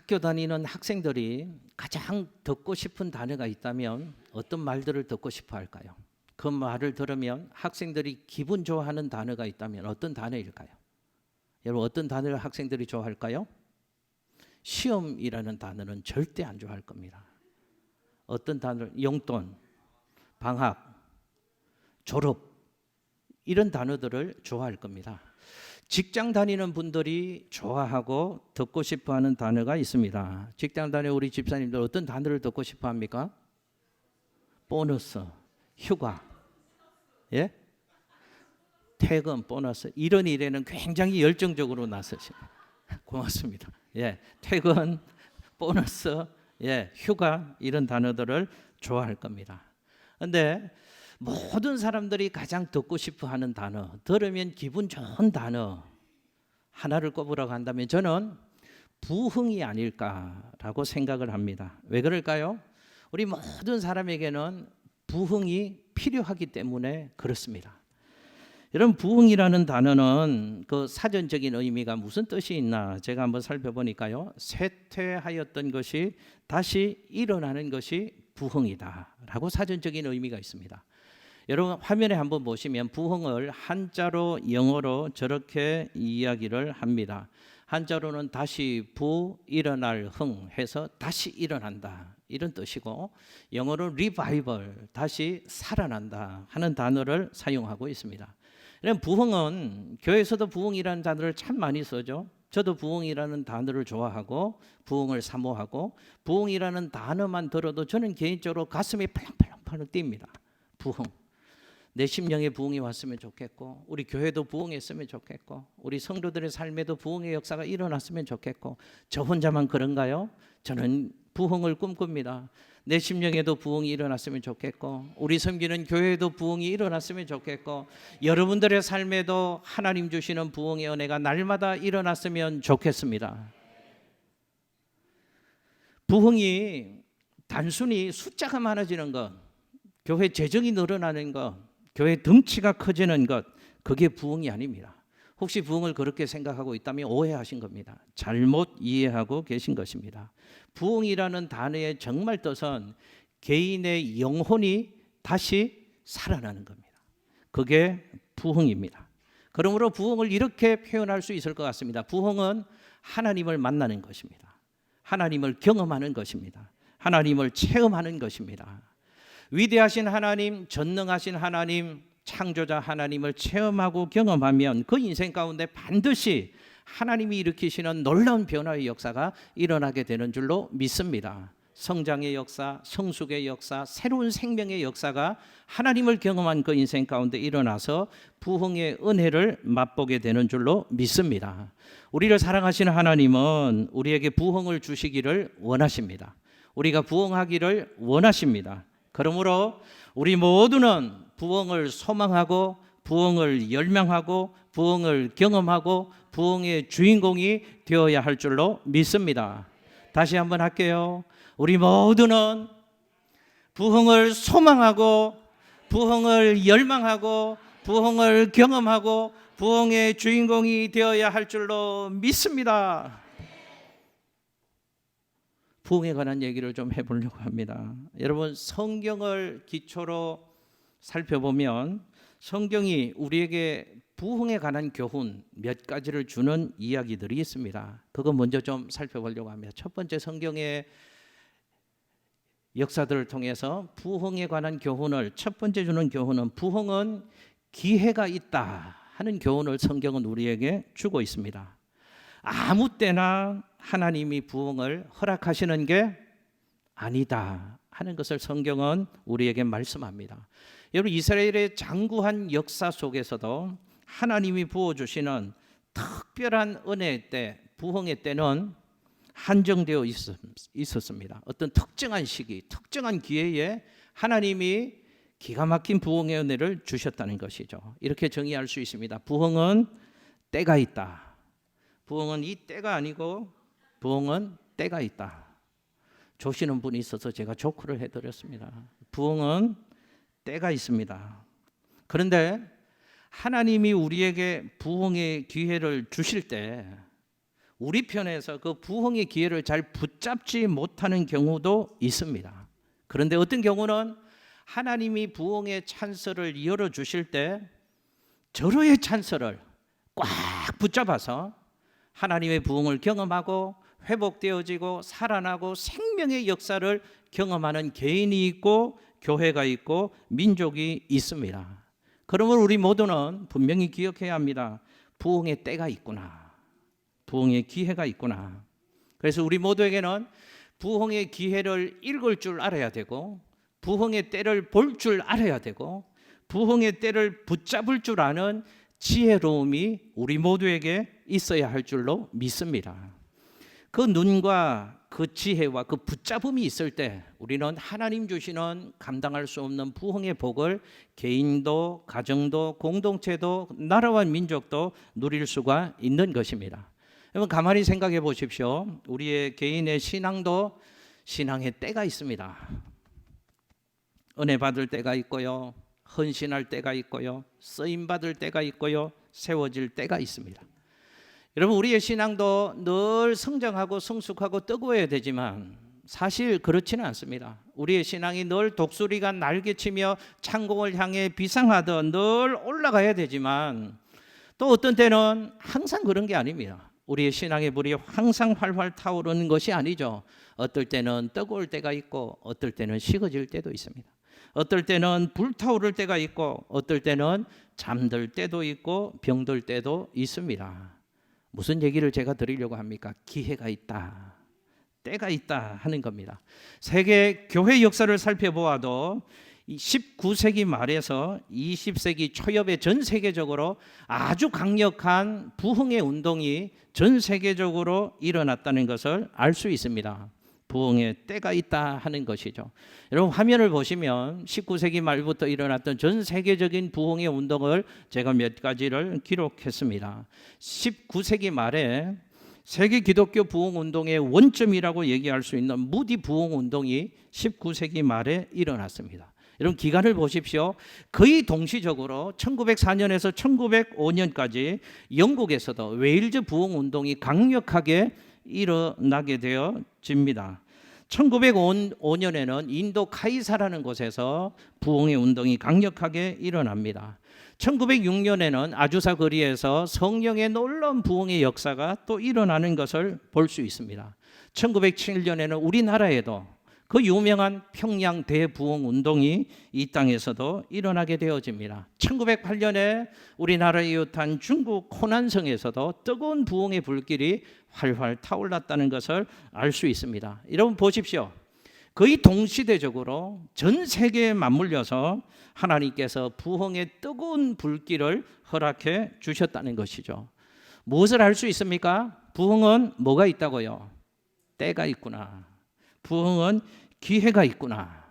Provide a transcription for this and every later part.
학교 다니는 학생들이 가장 듣고 싶은 단어가 있다면 어떤 말들을 듣고 싶어 할까요? 그 말을 들으면 학생들이 기분 좋아하는 단어가 있다면 어떤 단어일까요? 여러분, 어떤 단어를 학생들이 좋아할까요? 시험이라는 단어는 절대 안 좋아할 겁니다. 어떤 단어, 용돈, 방학, 졸업 이런 단어들을 좋아할 겁니다. 직장 다니는 분들이 좋아하고 듣고 싶어하는 단어가 있습니다. 직장 다니는 우리 집사님들 어떤 단어를 듣고 싶어합니까? 보너스, 휴가, 예? 퇴근, 보너스 이런 일에는 굉장히 열정적으로 나서십니다. 고맙습니다. 예, 퇴근, 보너스, 예, 휴가 이런 단어들을 좋아할 겁니다. 그런데 모든 사람들이 가장 듣고 싶어하는 단어, 들으면 기분 좋은 단어 하나를 꼽으라고 한다면 저는 부흥이 아닐까라고 생각을 합니다. 왜 그럴까요? 우리 모든 사람에게는 부흥이 필요하기 때문에 그렇습니다. 여러분, 부흥이라는 단어는 그 사전적인 의미가 무슨 뜻이 있나 제가 한번 살펴보니까요, 쇠퇴하였던 것이 다시 일어나는 것이 부흥이다라고 사전적인 의미가 있습니다. 여러분, 화면에 한번 보시면 부흥을 한자로 영어로 저렇게 이야기를 합니다. 한자로는 다시 일어날 흥 해서 다시 일어난다 이런 뜻이고, 영어로 revival 다시 살아난다 하는 단어를 사용하고 있습니다. 부흥은 교회에서도 부흥이라는 단어를 참 많이 쓰죠. 저도 부흥이라는 단어를 좋아하고 부흥을 사모하고, 부흥이라는 단어만 들어도 저는 개인적으로 가슴이 팔랑팔랑 뜁니다. 부흥, 내 심령에 부흥이 왔으면 좋겠고, 우리 교회도 부흥했으면 좋겠고, 우리 성도들의 삶에도 부흥의 역사가 일어났으면 좋겠고. 저 혼자만 그런가요? 저는 부흥을 꿈꿉니다. 내 심령에도 부흥이 일어났으면 좋겠고, 우리 섬기는 교회에도 부흥이 일어났으면 좋겠고, 여러분들의 삶에도 하나님 주시는 부흥의 은혜가 날마다 일어났으면 좋겠습니다. 부흥이 단순히 숫자가 많아지는 것, 교회 재정이 늘어나는 것, 교회 덩치가 커지는 것, 그게 부흥이 아닙니다. 혹시 부흥을 그렇게 생각하고 있다면 오해하신 겁니다. 잘못 이해하고 계신 것입니다. 부흥이라는 단어의 정말 뜻은 개인의 영혼이 다시 살아나는 겁니다. 그게 부흥입니다. 그러므로 부흥을 이렇게 표현할 수 있을 것 같습니다. 부흥은 하나님을 만나는 것입니다. 하나님을 경험하는 것입니다. 하나님을 체험하는 것입니다. 위대하신 하나님, 전능하신 하나님, 창조자 하나님을 체험하고 경험하면 그 인생 가운데 반드시 하나님이 일으키시는 놀라운 변화의 역사가 일어나게 되는 줄로 믿습니다. 성장의 역사, 성숙의 역사, 새로운 생명의 역사가 하나님을 경험한 그 인생 가운데 일어나서 부흥의 은혜를 맛보게 되는 줄로 믿습니다. 우리를 사랑하시는 하나님은 우리에게 부흥을 주시기를 원하십니다. 우리가 부흥하기를 원하십니다. 그러므로 우리 모두는 부흥을 소망하고 부흥을 열망하고 부흥을 경험하고 부흥의 주인공이 되어야 할 줄로 믿습니다. 다시 한번 할게요. 우리 모두는 부흥을 소망하고 부흥을 열망하고 부흥을 경험하고 부흥의 주인공이 되어야 할 줄로 믿습니다. 부흥에 관한 얘기를 좀 해보려고 합니다. 여러분, 성경을 기초로 살펴보면 성경이 우리에게 부흥에 관한 교훈 몇 가지를 주는 이야기들이 있습니다. 그거 먼저 좀 살펴보려고 합니다. 첫 번째, 성경의 역사들을 통해서 부흥에 관한 교훈을, 첫 번째 주는 교훈은 부흥은 기회가 있다 하는 교훈을 성경은 우리에게 주고 있습니다. 아무 때나 하나님이 부흥을 허락하시는 게 아니다 하는 것을 성경은 우리에게 말씀합니다. 여러분, 이스라엘의 장구한 역사 속에서도 하나님이 부어주시는 특별한 은혜의 때, 부흥의 때는 한정되어 있었습니다. 어떤 특정한 시기, 특정한 기회에 하나님이 기가 막힌 부흥의 은혜를 주셨다는 것이죠. 이렇게 정의할 수 있습니다. 부흥은 때가 있다. 부흥은 이 때가 아니고 부흥은 때가 있다. 조시는 분이 있어서 제가 조크를 해드렸습니다. 부흥은 때가 있습니다. 그런데 하나님이 우리에게 부흥의 기회를 주실 때 우리 편에서 그 부흥의 기회를 잘 붙잡지 못하는 경우도 있습니다. 그런데 어떤 경우는 하나님이 부흥의 찬스를 열어주실 때 절호의 찬스를 꽉 붙잡아서 하나님의 부흥을 경험하고 회복되어지고 살아나고 생명의 역사를 경험하는 개인이 있고 교회가 있고 민족이 있습니다. 그러면 우리 모두는 분명히 기억해야 합니다. 부흥의 때가 있구나. 부흥의 기회가 있구나. 그래서 우리 모두에게는 부흥의 기회를 읽을 줄 알아야 되고 부흥의 때를 볼 줄 알아야 되고 부흥의 때를 붙잡을 줄 아는 지혜로움이 우리 모두에게 있어야 할 줄로 믿습니다. 그 눈과 그 지혜와 그 붙잡음이 있을 때 우리는 하나님 주시는 감당할 수 없는 부흥의 복을 개인도 가정도 공동체도 나라와 민족도 누릴 수가 있는 것입니다. 여러분 가만히 생각해 보십시오. 우리의 개인의 신앙도 신앙의 때가 있습니다. 은혜 받을 때가 있고요. 헌신할 때가 있고요. 쓰임 받을 때가 있고요. 세워질 때가 있습니다. 여러분 우리의 신앙도 늘 성장하고 성숙하고 뜨거워야 되지만 사실 그렇지는 않습니다. 우리의 신앙이 늘 독수리가 날개치며 창공을 향해 비상하듯 늘 올라가야 되지만 또 어떤 때는 항상 그런 게 아닙니다. 우리의 신앙의 불이 항상 활활 타오르는 것이 아니죠. 어떨 때는 뜨거울 때가 있고 어떨 때는 식어질 때도 있습니다. 어떨 때는 불타오를 때가 있고 어떨 때는 잠들 때도 있고 병들 때도 있습니다. 무슨 얘기를 제가 드리려고 합니까? 기회가 있다, 때가 있다 하는 겁니다. 세계 교회 역사를 살펴보아도 19세기 말에서 20세기 초엽에 전 세계적으로 아주 강력한 부흥의 운동이 전 세계적으로 일어났다는 것을 알 수 있습니다. 부흥의 때가 있다 하는 것이죠. 여러분 화면을 보시면 19세기 말부터 일어났던 전 세계적인 부흥의 운동을 제가 몇 가지를 기록했습니다. 19세기 말에 세계 기독교 부흥 운동의 원점이라고 얘기할 수 있는 무디 부흥 운동이 19세기 말에 일어났습니다. 여러분 기간을 보십시오. 거의 동시적으로 1904년에서 1905년까지 영국에서도 웨일즈 부흥 운동이 강력하게 일어나게 되어집니다. 1905년에는 인도 카이사라는 곳에서 부흥의 운동이 강력하게 일어납니다. 1906년에는 아주사 거리에서 성령의 놀라운 부흥의 역사가 또 일어나는 것을 볼 수 있습니다. 1907년에는 우리나라에도 그 유명한 평양 대부흥 운동이 이 땅에서도 일어나게 되어집니다. 1908년에 우리나라에 이웃한 중국 호난성에서도 뜨거운 부흥의 불길이 활활 타올랐다는 것을 알 수 있습니다. 여러분 보십시오. 거의 동시대적으로 전 세계에 맞물려서 하나님께서 부흥의 뜨거운 불길을 허락해 주셨다는 것이죠. 무엇을 알 수 있습니까? 부흥은 뭐가 있다고요? 때가 있구나. 부흥은 기회가 있구나.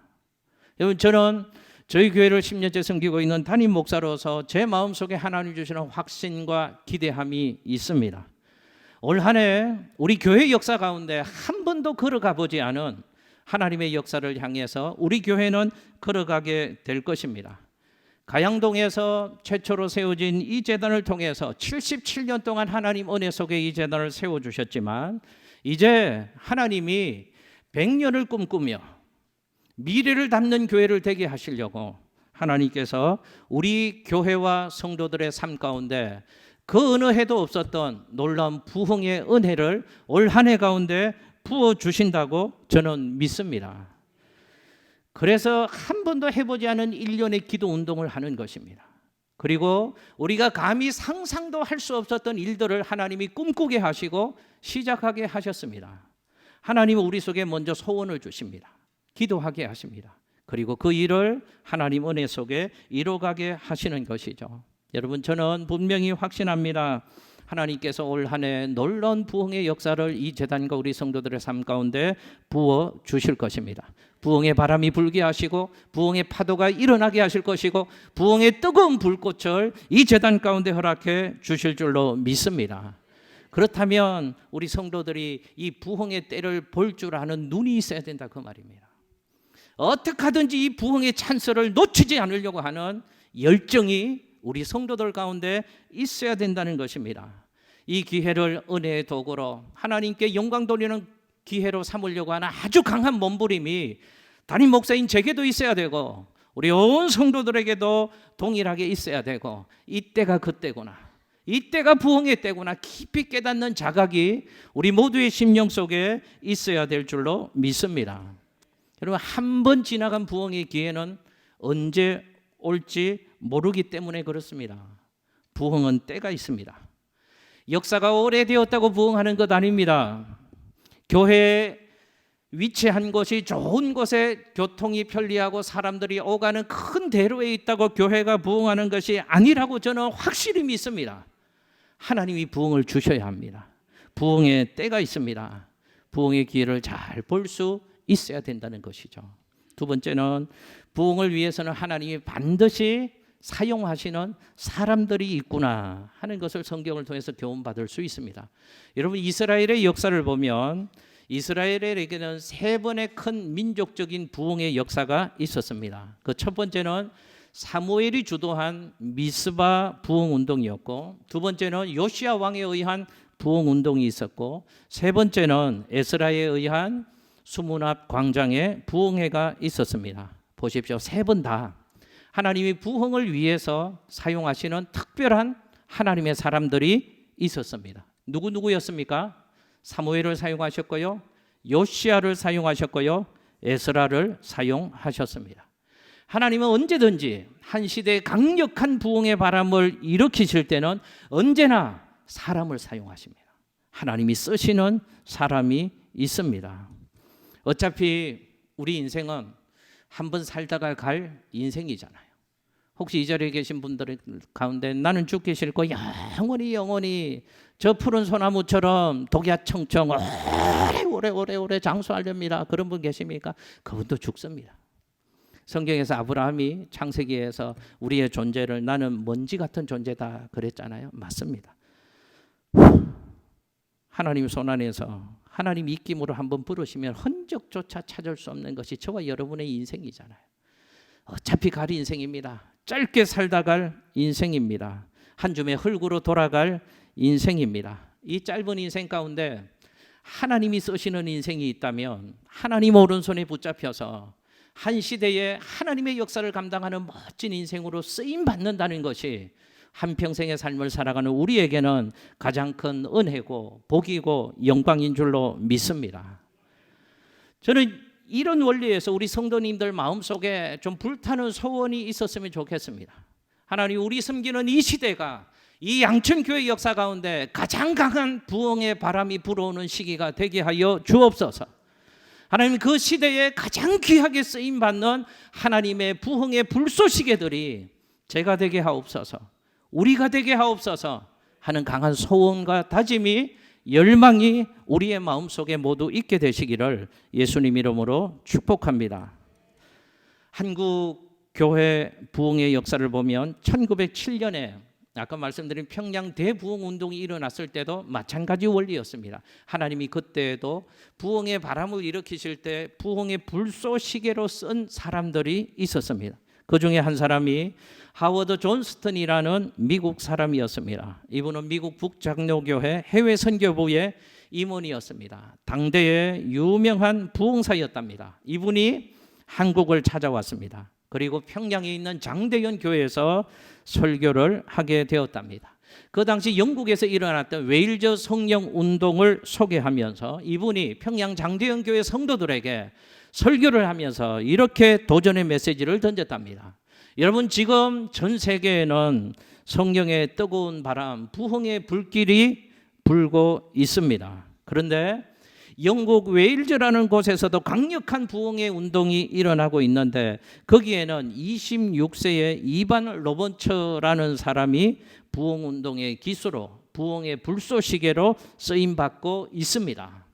여러분 저는 저희 교회를 10년째 섬기고 있는 담임 목사로서 제 마음속에 하나님 주시는 확신과 기대함이 있습니다. 올 한 해 우리 교회 역사 가운데 한 번도 걸어가 보지 않은 하나님의 역사를 향해서 우리 교회는 걸어가게 될 것입니다. 가양동에서 최초로 세워진 이 재단을 통해서 77년 동안 하나님 은혜 속에 이 재단을 세워주셨지만 이제 하나님이 100년을 꿈꾸며 미래를 담는 교회를 되게 하시려고 하나님께서 우리 교회와 성도들의 삶 가운데 그 어느 해도 없었던 놀라운 부흥의 은혜를 올 한 해 가운데 부어주신다고 저는 믿습니다. 그래서 한 번도 해보지 않은 일련의 기도 운동을 하는 것입니다. 그리고 우리가 감히 상상도 할 수 없었던 일들을 하나님이 꿈꾸게 하시고 시작하게 하셨습니다. 하나님은 우리 속에 먼저 소원을 주십니다. 기도하게 하십니다. 그리고 그 일을 하나님 은혜 속에 이루어가게 하시는 것이죠. 여러분 저는 분명히 확신합니다. 하나님께서 올 한 해 놀라운 부흥의 역사를 이 재단과 우리 성도들의 삶 가운데 부어 주실 것입니다. 부흥의 바람이 불게 하시고 부흥의 파도가 일어나게 하실 것이고 부흥의 뜨거운 불꽃을 이 재단 가운데 허락해 주실 줄로 믿습니다. 그렇다면 우리 성도들이 이 부흥의 때를 볼 줄 아는 눈이 있어야 된다 그 말입니다. 어떻게 하든지 이 부흥의 찬스를 놓치지 않으려고 하는 열정이 우리 성도들 가운데 있어야 된다는 것입니다. 이 기회를 은혜의 도구로 하나님께 영광 돌리는 기회로 삼으려고 하는 아주 강한 몸부림이 담임 목사인 제게도 있어야 되고 우리 온 성도들에게도 동일하게 있어야 되고, 이때가 그때구나, 이때가 부흥의 때구나 깊이 깨닫는 자각이 우리 모두의 심령 속에 있어야 될 줄로 믿습니다. 여러분, 한 번 지나간 부흥의 기회는 언제 올지 모르기 때문에 그렇습니다. 부흥은 때가 있습니다. 역사가 오래되었다고 부흥하는 것 아닙니다. 교회에 위치한 곳이 좋은 곳에 교통이 편리하고 사람들이 오가는 큰 대로에 있다고 교회가 부흥하는 것이 아니라고 저는 확실히 믿습니다. 하나님이 부흥을 주셔야 합니다. 부흥의 때가 있습니다. 부흥의 기회를 잘 볼 수 있어야 된다는 것이죠. 두 번째는 부흥을 위해서는 하나님이 반드시 사용하시는 사람들이 있구나 하는 것을 성경을 통해서 교훈받을 수 있습니다. 여러분, 이스라엘의 역사를 보면 이스라엘에게는 세 번의 큰 민족적인 부흥의 역사가 있었습니다. 그 첫 번째는 사무엘이 주도한 미스바 부흥 운동이었고, 두 번째는 요시야 왕에 의한 부흥 운동이 있었고, 세 번째는 에스라에 의한 수문 앞 광장의 부흥회가 있었습니다. 보십시오. 세 번 다 하나님이 부흥을 위해서 사용하시는 특별한 하나님의 사람들이 있었습니다. 누구였습니까? 사무엘을 사용하셨고요, 요시야를 사용하셨고요, 에스라를 사용하셨습니다. 하나님은 언제든지 한 시대에 강력한 부흥의 바람을 일으키실 때는 언제나 사람을 사용하십니다. 하나님이 쓰시는 사람이 있습니다. 어차피 우리 인생은 한번 살다가 갈 인생이잖아요. 혹시 이 자리에 계신 분들 가운데 나는 죽기 싫고 영원히 저 푸른 소나무처럼 독야청청 오래 장수하렵니다, 그런 분 계십니까? 그분도 죽습니다. 성경에서 아브라함이 창세기에서 우리의 존재를 나는 먼지 같은 존재다 그랬잖아요. 맞습니다. 하나님 손안에서 하나님 입김으로 한번 부르시면 흔적조차 찾을 수 없는 것이 저와 여러분의 인생이잖아요. 어차피 갈 인생입니다. 짧게 살다 갈 인생입니다. 한 줌의 흙으로 돌아갈 인생입니다. 이 짧은 인생 가운데 하나님이 쓰시는 인생이 있다면 하나님 오른손에 붙잡혀서 한 시대에 하나님의 역사를 감당하는 멋진 인생으로 쓰임 받는다는 것이 한평생의 삶을 살아가는 우리에게는 가장 큰 은혜고 복이고 영광인 줄로 믿습니다. 저는 이런 원리에서 우리 성도님들 마음속에 좀 불타는 소원이 있었으면 좋겠습니다. 하나님, 우리 섬기는 이 시대가 이 양천교회 역사 가운데 가장 강한 부흥의 바람이 불어오는 시기가 되게 하여 주옵소서. 하나님, 그 시대에 가장 귀하게 쓰임받는 하나님의 부흥의 불쏘시개들이 제가 되게 하옵소서, 우리가 되게 하옵소서 하는 강한 소원과 다짐이, 열망이 우리의 마음속에 모두 있게 되시기를 예수님 이름으로 축복합니다. 한국 교회 부흥의 역사를 보면 1907년에 아까 말씀드린 평양 대부흥 운동이 일어났을 때도 마찬가지 원리였습니다. 하나님이 그때에도 부흥의 바람을 일으키실 때 부흥의 불쏘시개로 쓴 사람들이 있었습니다. 그 중에 한 사람이 하워드 존스턴이라는 미국 사람이었습니다. 이분은 미국 북장로교회 해외 선교부의 임원이었습니다. 당대의 유명한 부흥사였답니다. 이분이 한국을 찾아왔습니다. 그리고 평양에 있는 장대현 교회에서 설교를 하게 되었답니다. 그 당시 영국에서 일어났던 웨일즈 성령 운동을 소개하면서 이분이 평양 장대현 교회 성도들에게 설교를 하면서 이렇게 도전의 메시지를 던졌답니다. 여러분, 지금 전 세계에는 성령의 뜨거운 바람, 부흥의 불길이 불고 있습니다. 그런데 영국 웨일즈라는 곳에서도 강력한 부흥의 운동이 일어나고 있는데 거기에는 26세의 이반 로번처라는 사람이 부흥운동의 기수로, 부흥의 불쏘시개로 쓰임받고 있습니다.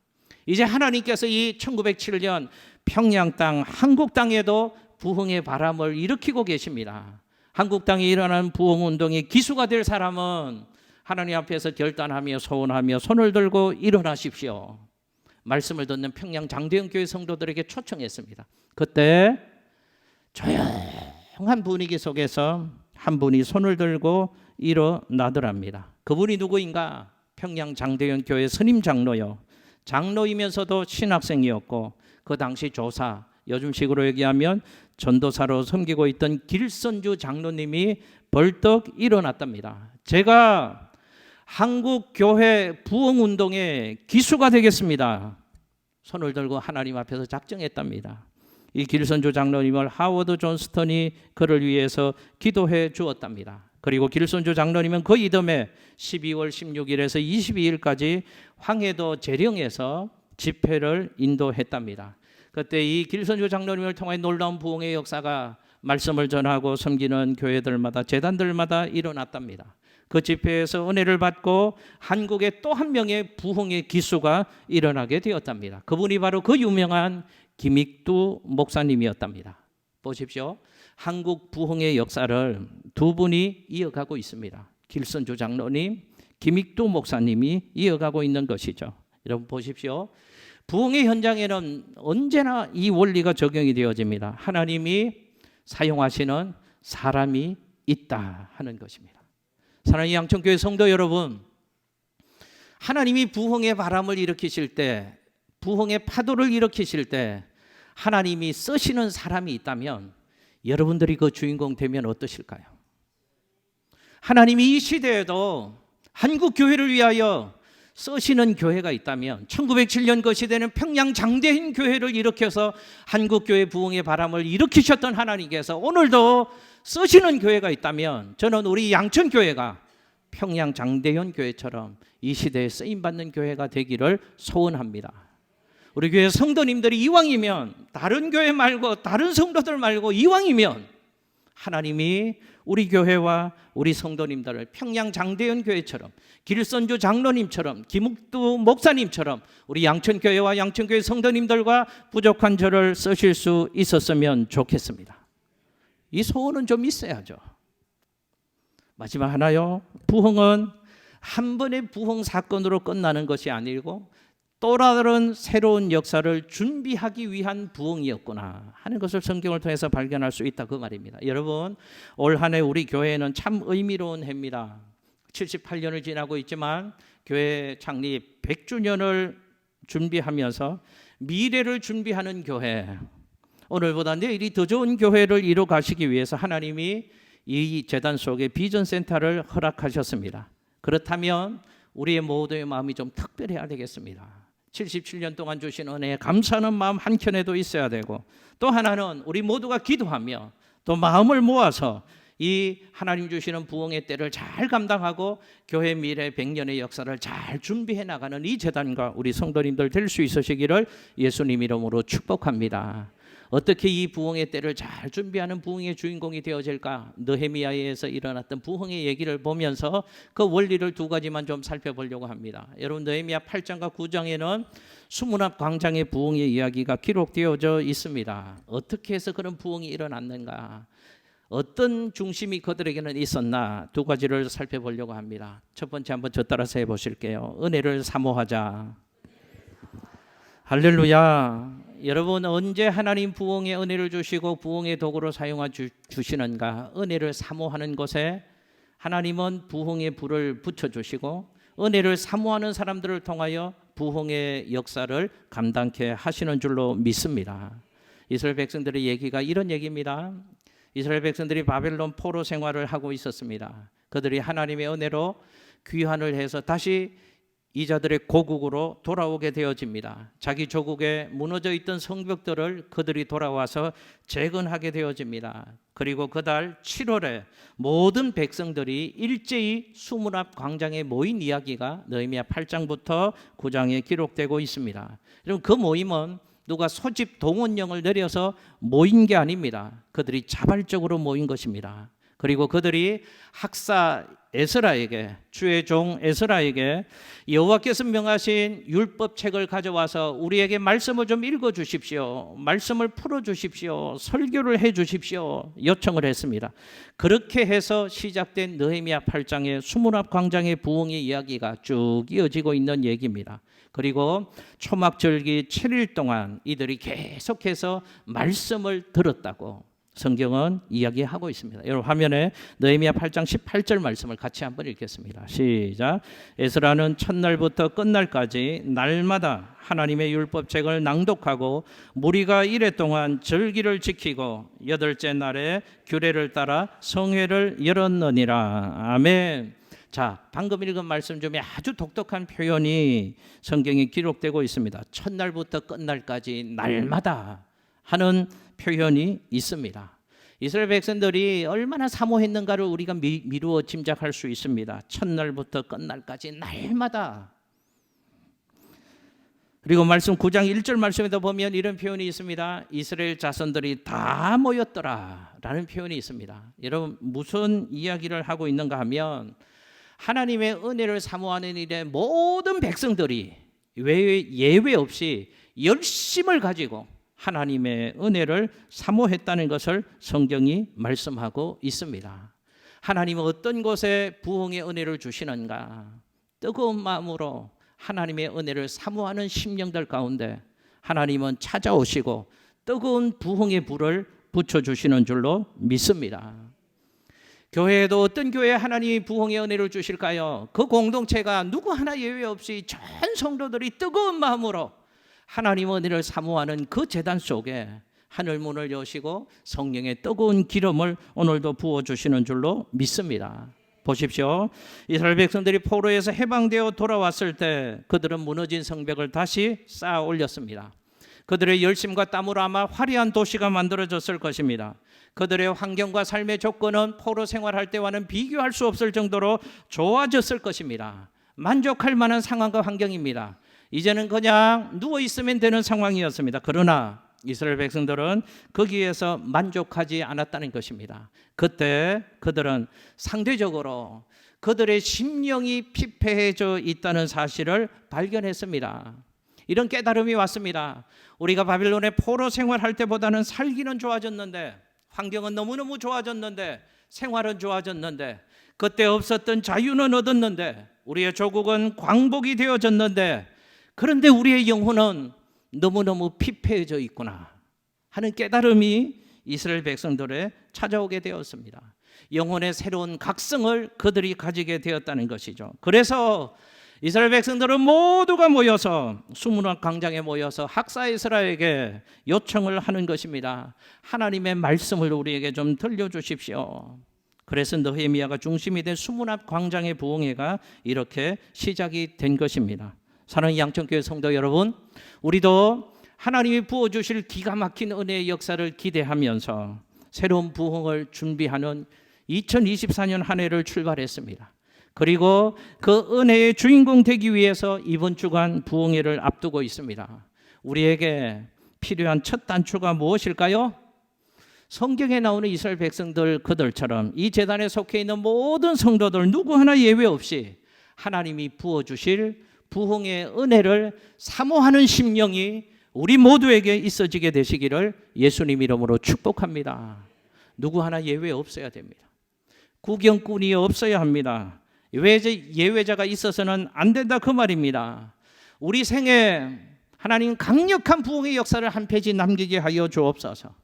이제 하나님께서 이 1907년 평양 땅, 한국 땅에도 부흥의 바람을 일으키고 계십니다. 한국 땅에 일어난 부흥운동의 기수가 될 사람은 하나님 앞에서 결단하며 소원하며 손을 들고 일어나십시오. 말씀을 듣는 평양 장대현 교회 성도들에게 초청했습니다. 그때 조용한 분위기 속에서 한 분이 손을 들고 일어나더랍니다. 그분이 누구인가? 평양 장대현 교회 선임 장로요. 장로이면서도 신학생이었고 그 당시 조사, 요즘식으로 얘기하면 전도사로 섬기고 있던 길선주 장로님이 벌떡 일어났답니다. 제가 한국 교회 부흥 운동의 기수가 되겠습니다. 손을 들고 하나님 앞에서 작정했답니다. 이 길선주 장로님을 하워드 존스턴이 그를 위해서 기도해 주었답니다. 그리고 길선주 장로님은 그 이듬해 12월 16일에서 22일까지 황해도 재령에서 집회를 인도했답니다. 그때 이 길선주 장로님을 통해 놀라운 부흥의 역사가 말씀을 전하고 섬기는 교회들마다 재단들마다 일어났답니다. 그 집회에서 은혜를 받고 한국에 또 한 명의 부흥의 기수가 일어나게 되었답니다. 그분이 바로 그 유명한 김익두 목사님이었답니다. 보십시오. 한국 부흥의 역사를 두 분이 이어가고 있습니다. 길선주 장로님, 김익두 목사님이 이어가고 있는 것이죠. 여러분 보십시오. 부흥의 현장에는 언제나 이 원리가 적용이 되어집니다. 하나님이 사용하시는 사람이 있다 하는 것입니다. 사랑하는 양천교회 성도 여러분, 하나님이 부흥의 바람을 일으키실 때, 부흥의 파도를 일으키실 때 하나님이 쓰시는 사람이 있다면 여러분들이 그 주인공 되면 어떠실까요? 하나님이 이 시대에도 한국 교회를 위하여 쓰시는 교회가 있다면 1907년 그 시대는 평양 장대인 교회를 일으켜서 한국 교회 부흥의 바람을 일으키셨던 하나님께서 오늘도 쓰시는 교회가 있다면 저는 우리 양천교회가 평양 장대현 교회처럼 이 시대에 쓰임받는 교회가 되기를 소원합니다. 우리 교회 성도님들이 이왕이면 다른 교회 말고 다른 성도들 말고 이왕이면 하나님이 우리 교회와 우리 성도님들을 평양 장대현 교회처럼 길선주 장로님처럼 김욱두 목사님처럼 우리 양천교회와 양천교회 성도님들과 부족한 저를 쓰실 수 있었으면 좋겠습니다. 이 소원은 좀 있어야죠. 마지막 하나요. 부흥은 한 번의 부흥 사건으로 끝나는 것이 아니고 또 다른 새로운 역사를 준비하기 위한 부흥이었구나 하는 것을 성경을 통해서 발견할 수 있다 그 말입니다. 여러분, 올 한 해 우리 교회는 참 의미로운 해입니다. 78년을 지나고 있지만 교회 창립 100주년을 준비하면서 미래를 준비하는 교회, 오늘보다 내일이 더 좋은 교회를 이뤄 가시기 위해서 하나님이 이 재단 속에 비전 센터를 허락하셨습니다. 그렇다면 우리의 모두의 마음이 좀 특별해야 되겠습니다. 77년 동안 주신 은혜에 감사하는 마음 한켠에도 있어야 되고, 또 하나는 우리 모두가 기도하며 또 마음을 모아서 이 하나님 주시는 부흥의 때를 잘 감당하고 교회 미래 100년의 역사를 잘 준비해 나가는 이 재단과 우리 성도님들 될 수 있으시기를 예수님 이름으로 축복합니다. 어떻게 이 부흥의 때를 잘 준비하는 부흥의 주인공이 되어질까? 느헤미야에서 일어났던 부흥의 얘기를 보면서 그 원리를 두 가지만 좀 살펴보려고 합니다. 여러분, 느헤미야 8장과 9장에는 수문앞 광장의 부흥의 이야기가 기록되어져 있습니다. 어떻게 해서 그런 부흥이 일어났는가? 어떤 중심이 그들에게는 있었나? 두 가지를 살펴보려고 합니다. 첫 번째, 한번 저 따라서 해보실게요. 은혜를 사모하자. 할렐루야. 여러분, 언제 하나님 부흥의 은혜를 주시고 부흥의 도구로 사용해 주시는가? 은혜를 사모하는 것에 하나님은 부흥의 불을 붙여주시고 은혜를 사모하는 사람들을 통하여 부흥의 역사를 감당케 하시는 줄로 믿습니다. 이스라엘 백성들의 얘기가 이런 얘기입니다. 이스라엘 백성들이 바벨론 포로 생활을 하고 있었습니다. 그들이 하나님의 은혜로 귀환을 해서 다시 이자들의 고국으로 돌아오게 되어집니다. 자기 조국에 무너져 있던 성벽들을 그들이 돌아와서 재건하게 되어집니다. 그리고 그달 7월에 모든 백성들이 일제히 수문앞 광장에 모인 이야기가 느헤미야 8장부터 9장에 기록되고 있습니다. 여러분, 그 모임은 누가 소집 동원령을 내려서 모인 게 아닙니다. 그들이 자발적으로 모인 것입니다. 그리고 그들이 학사 에스라에게, 주의 종 에스라에게 여호와께서 명하신 율법책을 가져와서 우리에게 말씀을 좀 읽어주십시오, 말씀을 풀어주십시오, 설교를 해주십시오 요청을 했습니다. 그렇게 해서 시작된 느헤미야 8장의 수문앞 광장의 부흥의 이야기가 쭉 이어지고 있는 얘기입니다. 그리고 초막절기 7일 동안 이들이 계속해서 말씀을 들었다고, 성경은 이야기하고 있습니다. 여러분 화면에 느헤미야 8장 18절 말씀을 같이 한번 읽겠습니다. 시작. 에스라는 첫날부터 끝날까지 날마다 하나님의 율법책을 낭독하고 무리가 이래 동안 절기를 지키고 여덟째 날에 규례를 따라 성회를 열었느니라. 아멘. 자, 방금 읽은 말씀 중에 아주 독특한 표현이 성경에 기록되고 있습니다. 첫날부터 끝날까지 날마다 하는 표현이 있습니다. 이스라엘 백성들이 얼마나 사모했는가를 우리가 미루어 짐작할 수 있습니다. 첫날부터 끝날까지 날마다. 그리고 말씀 9장 1절 말씀에도 보면 이런 표현이 있습니다. 이스라엘 자손들이 다 모였더라 라는 표현이 있습니다. 여러분 무슨 이야기를 하고 있는가 하면 하나님의 은혜를 사모하는 일에 모든 백성들이 예외 없이 열심을 가지고 하나님의 은혜를 사모했다는 것을 성경이 말씀하고 있습니다. 하나님은 어떤 곳에 부흥의 은혜를 주시는가? 뜨거운 마음으로 하나님의 은혜를 사모하는 심령들 가운데 하나님은 찾아오시고 뜨거운 부흥의 불을 붙여주시는 줄로 믿습니다. 교회에도 어떤 교회에 하나님이 부흥의 은혜를 주실까요? 그 공동체가 누구 하나 예외 없이 전 성도들이 뜨거운 마음으로 하나님의 은혜를 사모하는 그 제단 속에 하늘 문을 여시고 성령의 뜨거운 기름을 오늘도 부어주시는 줄로 믿습니다. 보십시오. 이스라엘 백성들이 포로에서 해방되어 돌아왔을 때 그들은 무너진 성벽을 다시 쌓아 올렸습니다. 그들의 열심과 땀으로 아마 화려한 도시가 만들어졌을 것입니다. 그들의 환경과 삶의 조건은 포로 생활할 때와는 비교할 수 없을 정도로 좋아졌을 것입니다. 만족할 만한 상황과 환경입니다. 이제는 그냥 누워 있으면 되는 상황이었습니다. 그러나 이스라엘 백성들은 거기에서 만족하지 않았다는 것입니다. 그때 그들은 상대적으로 그들의 심령이 피폐해져 있다는 사실을 발견했습니다. 이런 깨달음이 왔습니다. 우리가 바빌론의 포로 생활할 때보다는 살기는 좋아졌는데, 환경은 너무너무 좋아졌는데, 생활은 좋아졌는데, 그때 없었던 자유는 얻었는데, 우리의 조국은 광복이 되어졌는데, 그런데 우리의 영혼은 너무너무 피폐해져 있구나 하는 깨달음이 이스라엘 백성들에 찾아오게 되었습니다. 영혼의 새로운 각성을 그들이 가지게 되었다는 것이죠. 그래서 이스라엘 백성들은 모두가 모여서 수문학 광장에 모여서 학사 에스라에게 요청을 하는 것입니다. 하나님의 말씀을 우리에게 좀 들려주십시오. 그래서 느헤미야가 중심이 된 수문학 광장의 부흥회가 이렇게 시작이 된 것입니다. 사랑하는 양천교회 성도 여러분, 우리도 하나님이 부어주실 기가 막힌 은혜의 역사를 기대하면서 새로운 부흥을 준비하는 2024년 한 해를 출발했습니다. 그리고 그 은혜의 주인공 되기 위해서 이번 주간 부흥회를 앞두고 있습니다. 우리에게 필요한 첫 단추가 무엇일까요? 성경에 나오는 이스라엘 백성들 그들처럼 이 제단에 속해 있는 모든 성도들 누구 하나 예외 없이 하나님이 부어주실 부흥의 은혜를 사모하는 심령이 우리 모두에게 있어지게 되시기를 예수님 이름으로 축복합니다. 누구 하나 예외 없어야 됩니다. 구경꾼이 없어야 합니다. 예외자가 있어서는 안 된다 그 말입니다. 우리 생에 하나님 강력한 부흥의 역사를 한 페이지 남기게 하여 주옵소서.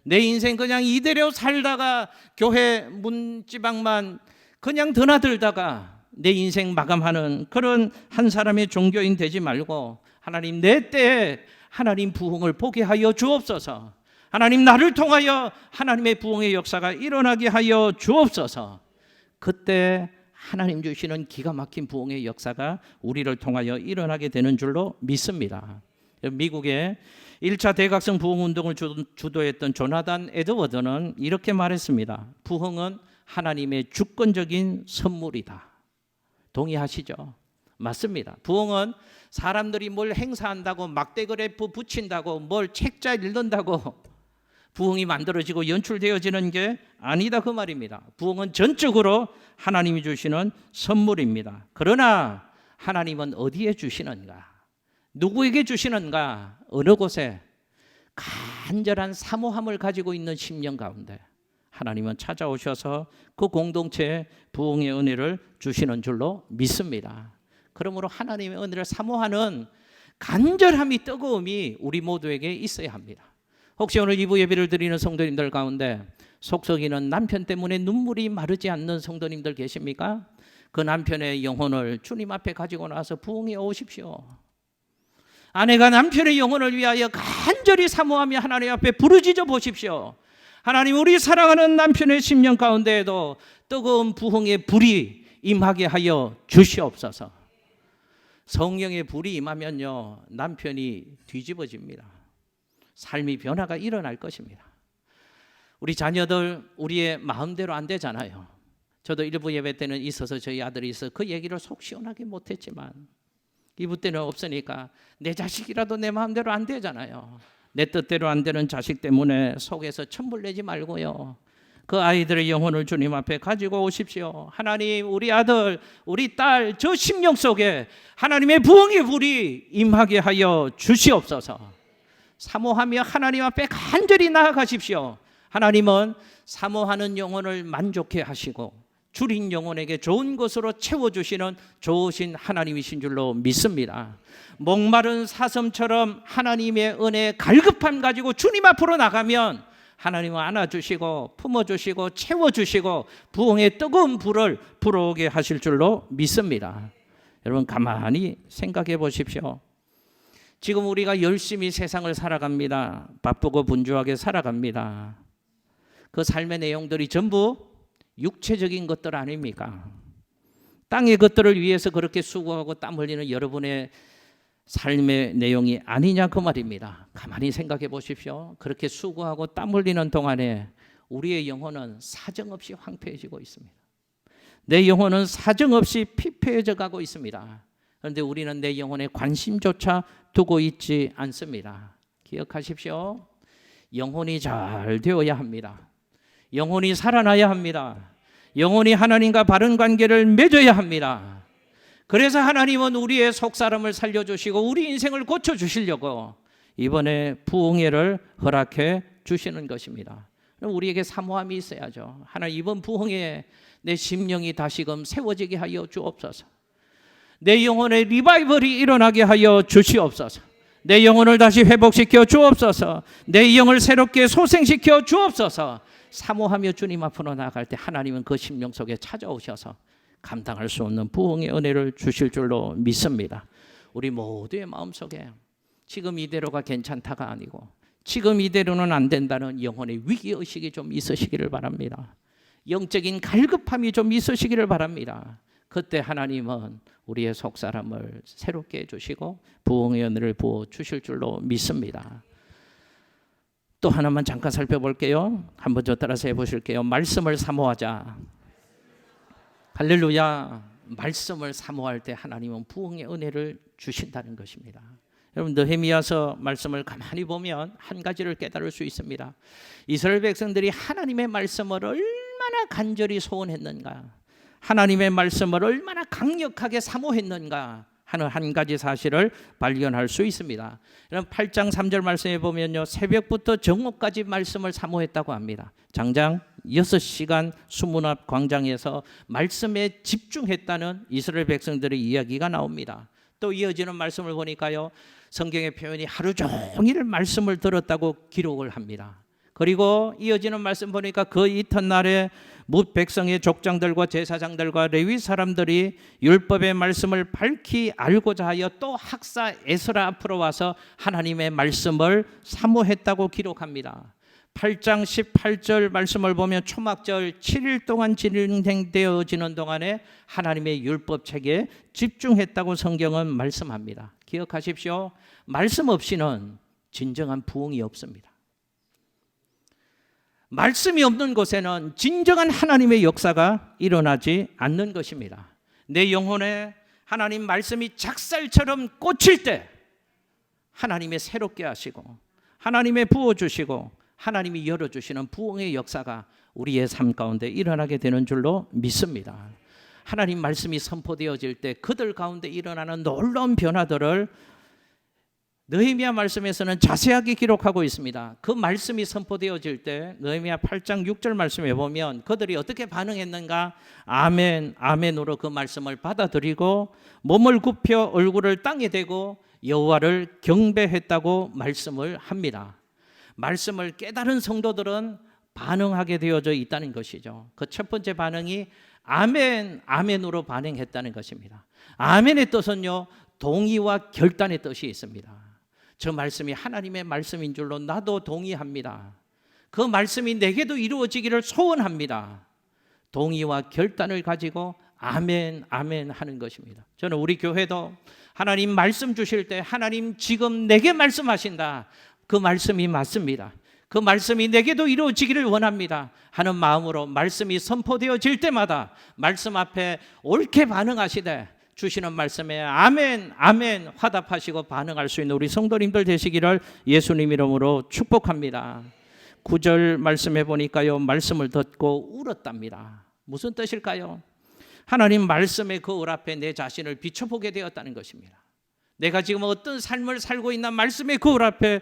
내 인생 그냥 이대로 살다가 교회 문지방만 그냥 드나들다가 내 인생 마감하는 그런 한 사람의 종교인 되지 말고 하나님 내 때에 하나님 부흥을 보게 하여 주옵소서. 하나님 나를 통하여 하나님의 부흥의 역사가 일어나게 하여 주옵소서. 그때 하나님 주시는 기가 막힌 부흥의 역사가 우리를 통하여 일어나게 되는 줄로 믿습니다. 미국의 1차 대각성 부흥운동을 주도했던 조나단 에드워드는 이렇게 말했습니다. 부흥은 하나님의 주권적인 선물이다. 동의하시죠? 맞습니다. 부흥은 사람들이 뭘 행사한다고 막대 그래프 붙인다고 뭘 책자 읽는다고 부흥이 만들어지고 연출되어지는 게 아니다 그 말입니다. 부흥은 전적으로 하나님이 주시는 선물입니다. 그러나 하나님은 어디에 주시는가? 누구에게 주시는가? 어느 곳에? 간절한 사모함을 가지고 있는 심령 가운데 하나님은 찾아오셔서 그 공동체에 부흥의 은혜를 주시는 줄로 믿습니다. 그러므로 하나님의 은혜를 사모하는 간절함이 뜨거움이 우리 모두에게 있어야 합니다. 혹시 오늘 2부 예배를 드리는 성도님들 가운데 속썩이는 남편 때문에 눈물이 마르지 않는 성도님들 계십니까? 그 남편의 영혼을 주님 앞에 가지고 나서 부흥해 오십시오. 아내가 남편의 영혼을 위하여 간절히 사모하며 하나님 앞에 부르짖어 보십시오. 하나님, 우리 사랑하는 남편의 심령 가운데에도 뜨거운 부흥의 불이 임하게 하여 주시옵소서. 성령의 불이 임하면요, 남편이 뒤집어집니다. 삶의 변화가 일어날 것입니다. 우리 자녀들 우리의 마음대로 안 되잖아요. 저도 일부 예배 때는 있어서 저희 아들이 있어 그 얘기를 속 시원하게 못했지만 2부 때는 없으니까 내 자식이라도 내 마음대로 안 되잖아요. 내 뜻대로 안 되는 자식 때문에 속에서 천불 내지 말고요, 그 아이들의 영혼을 주님 앞에 가지고 오십시오. 하나님, 우리 아들, 우리 딸, 저 심령 속에 하나님의 부흥의 불이 임하게 하여 주시옵소서. 사모하며 하나님 앞에 간절히 나아가십시오. 하나님은 사모하는 영혼을 만족해 하시고 줄인 영혼에게 좋은 것으로 채워주시는 좋으신 하나님이신 줄로 믿습니다. 목마른 사슴처럼 하나님의 은혜 갈급함 가지고 주님 앞으로 나가면 하나님은 안아주시고 품어주시고 채워주시고 부흥의 뜨거운 불을 불어오게 하실 줄로 믿습니다. 여러분, 가만히 생각해 보십시오. 지금 우리가 열심히 세상을 살아갑니다. 바쁘고 분주하게 살아갑니다. 그 삶의 내용들이 전부 육체적인 것들 아닙니까? 땅의 것들을 위해서 그렇게 수고하고 땀 흘리는 여러분의 삶의 내용이 아니냐, 그 말입니다. 가만히 생각해 보십시오. 그렇게 수고하고 땀 흘리는 동안에 우리의 영혼은 사정없이 황폐해지고 있습니다. 내 영혼은 사정없이 피폐해져 가고 있습니다. 그런데 우리는 내 영혼에 관심조차 두고 있지 않습니다. 기억하십시오. 영혼이 잘 되어야 합니다. 영혼이 살아나야 합니다. 영혼이 하나님과 바른 관계를 맺어야 합니다. 그래서 하나님은 우리의 속사람을 살려주시고 우리 인생을 고쳐주시려고 이번에 부흥회를 허락해 주시는 것입니다. 그럼 우리에게 사모함이 있어야죠. 하나님, 이번 부흥회에 내 심령이 다시금 세워지게 하여 주옵소서. 내 영혼의 리바이벌이 일어나게 하여 주시옵소서. 내 영혼을 다시 회복시켜 주옵소서. 내 영을 새롭게 소생시켜 주옵소서. 사모하며 주님 앞으로 나아갈 때 하나님은 그 심령 속에 찾아오셔서 감당할 수 없는 부흥의 은혜를 주실 줄로 믿습니다. 우리 모두의 마음속에 지금 이대로가 괜찮다가 아니고 지금 이대로는 안 된다는 영혼의 위기의식이 좀 있으시기를 바랍니다. 영적인 갈급함이 좀 있으시기를 바랍니다. 그때 하나님은 우리의 속사람을 새롭게 해주시고 부흥의 은혜를 부어주실 줄로 믿습니다. 또 하나만 잠깐 살펴볼게요. 한번 저 따라서 해보실게요. 말씀을 사모하자. 할렐루야. 말씀을 사모할 때 하나님은 부흥의 은혜를 주신다는 것입니다. 여러분, 느헤미야서 말씀을 가만히 보면 한 가지를 깨달을 수 있습니다. 이스라엘 백성들이 하나님의 말씀을 얼마나 간절히 소원했는가, 하나님의 말씀을 얼마나 강력하게 사모했는가 하는 한 가지 사실을 발견할 수 있습니다. 8장 3절 말씀에 보면요, 새벽부터 정오까지 말씀을 사모했다고 합니다. 장장 6시간 수문 앞 광장에서 말씀에 집중했다는 이스라엘 백성들의 이야기가 나옵니다. 또 이어지는 말씀을 보니까요, 성경의 표현이 하루 종일 말씀을 들었다고 기록을 합니다. 그리고 이어지는 말씀 보니까 그 이튿날에 뭇 백성의 족장들과 제사장들과 레위 사람들이 율법의 말씀을 밝히 알고자 하여 또 학사 에스라 앞으로 와서 하나님의 말씀을 사모했다고 기록합니다. 8장 18절 말씀을 보면 초막절 7일 동안 진행되어지는 동안에 하나님의 율법책에 집중했다고 성경은 말씀합니다. 기억하십시오. 말씀 없이는 진정한 부흥이 없습니다. 말씀이 없는 곳에는 진정한 하나님의 역사가 일어나지 않는 것입니다. 내 영혼에 하나님 말씀이 작살처럼 꽂힐 때 하나님의 새롭게 하시고 하나님의 부어주시고 하나님이 열어주시는 부흥의 역사가 우리의 삶 가운데 일어나게 되는 줄로 믿습니다. 하나님 말씀이 선포되어질 때 그들 가운데 일어나는 놀라운 변화들을 느헤미야 말씀에서는 자세하게 기록하고 있습니다. 그 말씀이 선포되어질 때 느헤미야 8장 6절 말씀에 보면 그들이 어떻게 반응했는가? 아멘, 아멘으로 그 말씀을 받아들이고 몸을 굽혀 얼굴을 땅에 대고 여호와를 경배했다고 말씀을 합니다. 말씀을 깨달은 성도들은 반응하게 되어져 있다는 것이죠. 그 첫 번째 반응이 아멘, 아멘으로 반응했다는 것입니다. 아멘의 뜻은요, 동의와 결단의 뜻이 있습니다. 저 말씀이 하나님의 말씀인 줄로 나도 동의합니다. 그 말씀이 내게도 이루어지기를 소원합니다. 동의와 결단을 가지고 아멘, 아멘 하는 것입니다. 저는 우리 교회도 하나님 말씀 주실 때 하나님 지금 내게 말씀하신다. 그 말씀이 맞습니다. 그 말씀이 내게도 이루어지기를 원합니다 하는 마음으로 말씀이 선포되어질 때마다 말씀 앞에 옳게 반응하시되 주시는 말씀에 아멘, 아멘 화답하시고 반응할 수 있는 우리 성도님들 되시기를 예수님 이름으로 축복합니다. 9절 말씀해 보니까요, 말씀을 듣고 울었답니다. 무슨 뜻일까요? 하나님 말씀의 거울 앞에 내 자신을 비춰보게 되었다는 것입니다. 내가 지금 어떤 삶을 살고 있나 말씀의 거울 앞에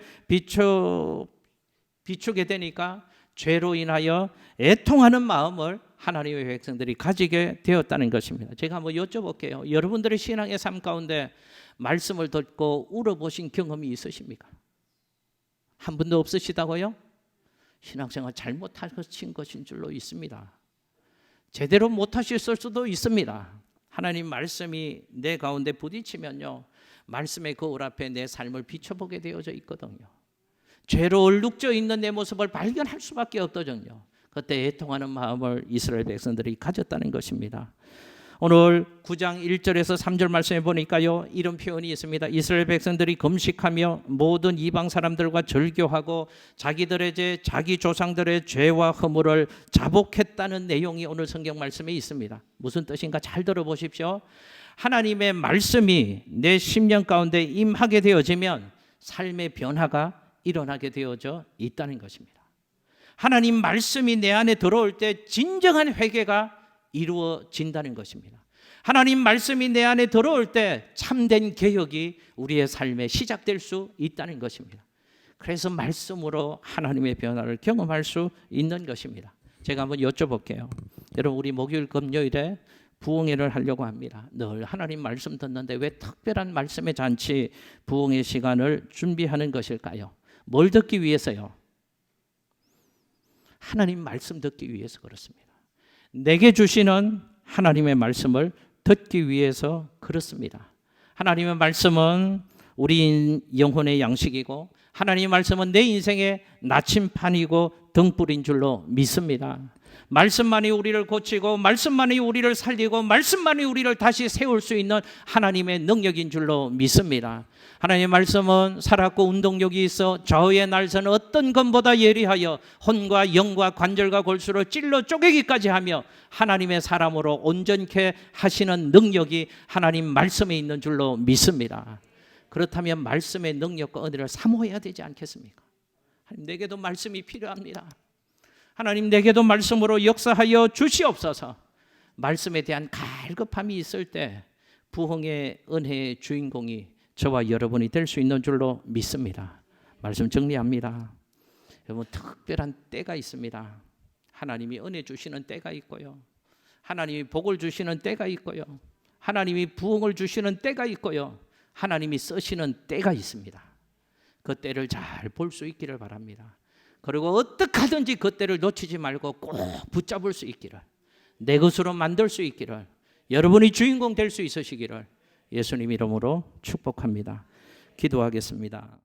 비추게 되니까 죄로 인하여 애통하는 마음을 하나님의 백성들이 가지게 되었다는 것입니다. 제가 한번 여쭤볼게요. 여러분들의 신앙의 삶 가운데 말씀을 듣고 울어보신 경험이 있으십니까? 한 분도 없으시다고요? 신앙생활 잘못하신 것인 줄로 있습니다. 제대로 못하셨을 수도 있습니다. 하나님 말씀이 내 가운데 부딪히면요, 말씀의 거울 앞에 내 삶을 비춰보게 되어져 있거든요. 죄로 얼룩져 있는 내 모습을 발견할 수밖에 없거든요. 그때 애통하는 마음을 이스라엘 백성들이 가졌다는 것입니다. 오늘 9장 1절에서 3절 말씀해 보니까요, 이런 표현이 있습니다. 이스라엘 백성들이 금식하며 모든 이방 사람들과 절교하고 자기들의 죄, 자기 조상들의 죄와 허물을 자복했다는 내용이 오늘 성경 말씀에 있습니다. 무슨 뜻인가 잘 들어보십시오. 하나님의 말씀이 내 심령 가운데 임하게 되어지면 삶의 변화가 일어나게 되어져 있다는 것입니다. 하나님 말씀이 내 안에 들어올 때 진정한 회개가 이루어진다는 것입니다. 하나님 말씀이 내 안에 들어올 때 참된 개혁이 우리의 삶에 시작될 수 있다는 것입니다. 그래서 말씀으로 하나님의 변화를 경험할 수 있는 것입니다. 제가 한번 여쭤볼게요. 여러분, 우리 목요일 금요일에 부흥회를 하려고 합니다. 늘 하나님 말씀 듣는데 왜 특별한 말씀의 잔치, 부흥회 시간을 준비하는 것일까요? 뭘 듣기 위해서요? 하나님 말씀 듣기 위해서 그렇습니다. 내게 주시는 하나님의 말씀을 듣기 위해서 그렇습니다. 하나님의 말씀은 우리 영혼의 양식이고 하나님의 말씀은 내 인생의 나침판이고 등불인 줄로 믿습니다. 말씀만이 우리를 고치고 말씀만이 우리를 살리고 말씀만이 우리를 다시 세울 수 있는 하나님의 능력인 줄로 믿습니다. 하나님의 말씀은 살았고 운동력이 있어 좌우의 날선 어떤 것보다 예리하여 혼과 영과 관절과 골수를 찔러 쪼개기까지 하며 하나님의 사람으로 온전케 하시는 능력이 하나님 말씀에 있는 줄로 믿습니다. 그렇다면 말씀의 능력과 은혜를 사모해야 되지 않겠습니까? 하나님, 내게도 말씀이 필요합니다. 하나님, 내게도 말씀으로 역사하여 주시옵소서. 말씀에 대한 갈급함이 있을 때 부흥의 은혜의 주인공이 저와 여러분이 될 수 있는 줄로 믿습니다. 말씀 정리합니다. 여러분, 특별한 때가 있습니다. 하나님이 은혜 주시는 때가 있고요, 하나님이 복을 주시는 때가 있고요, 하나님이 부흥을 주시는 때가 있고요, 하나님이 쓰시는 때가 있습니다. 그 때를 잘 볼 수 있기를 바랍니다. 그리고 어떻게 하든지 그 때를 놓치지 말고 꼭 붙잡을 수 있기를, 내 것으로 만들 수 있기를, 여러분이 주인공 될 수 있으시기를 예수님 이름으로 축복합니다. 기도하겠습니다.